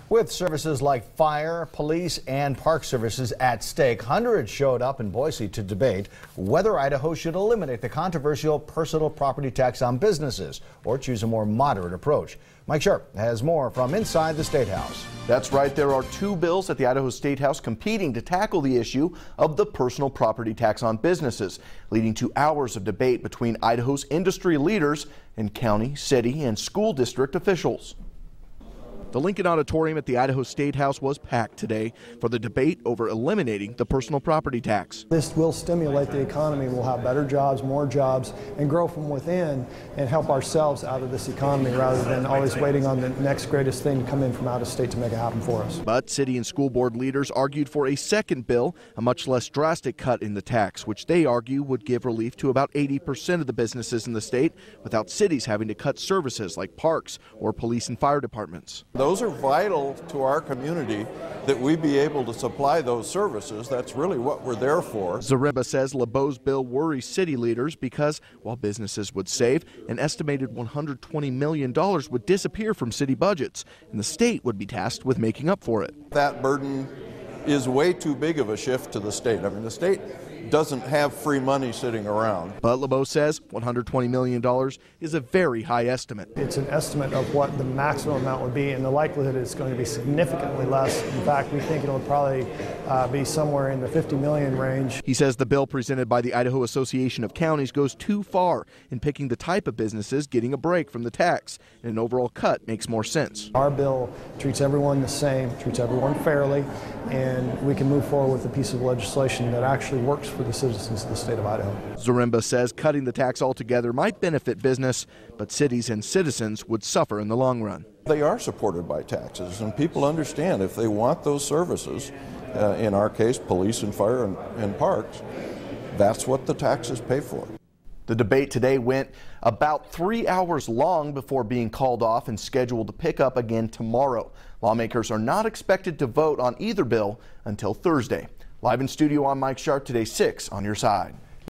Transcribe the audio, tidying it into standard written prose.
With services like fire, police, and park services at stake, hundreds showed up in Boise to debate whether Idaho should eliminate the controversial personal property tax on businesses or choose a more moderate approach. Mike Sharp has more from inside the Statehouse. That's right. There are two bills at the Idaho Statehouse competing to tackle the issue of the personal property tax on businesses, leading to hours of debate between Idaho's industry leaders and county, city, and school district officials. The Lincoln Auditorium at the Idaho Statehouse was packed today for the debate over eliminating the personal property tax. This will stimulate the economy. We'll have better jobs, more jobs, and grow from within and help ourselves out of this economy rather than always waiting on the next greatest thing to come in from out of state to make it happen for us. But city and school board leaders argued for a second bill, a much less drastic cut in the tax, which they argue would give relief to about 80% of the businesses in the state without cities having to cut services like parks or police and fire departments. Those are vital to our community, that we be able to supply those services. That's really what we're there for. Zaremba says LeBeau's bill worries city leaders because while businesses would save, an estimated $120 million would disappear from city budgets, and the state would be tasked with making up for it. That burden is way too big of a shift to the state. I mean, the state doesn't have free money sitting around. But LeBeau says $120 million is a very high estimate. It's an estimate of what the maximum amount would be, and the likelihood is going to be significantly less. In fact, we think it'll probably be somewhere in the 50 million range. He says the bill presented by the Idaho Association of Counties goes too far in picking the type of businesses getting a break from the tax, and an overall cut makes more sense. Our bill treats everyone the same, treats everyone fairly, and we can move forward with a piece of legislation that actually works for the citizens of the state of Idaho. Zaremba says cutting the tax altogether might benefit business, but cities and citizens would suffer in the long run. They are supported by taxes, and people understand if they want those services, in our case, police and fire and parks, that's what the taxes pay for. The debate today went about 3 hours long before being called off and scheduled to pick up again tomorrow. Lawmakers are not expected to vote on either bill until Thursday. Live in studio, I'm Mike Sharp, today 6 on your side.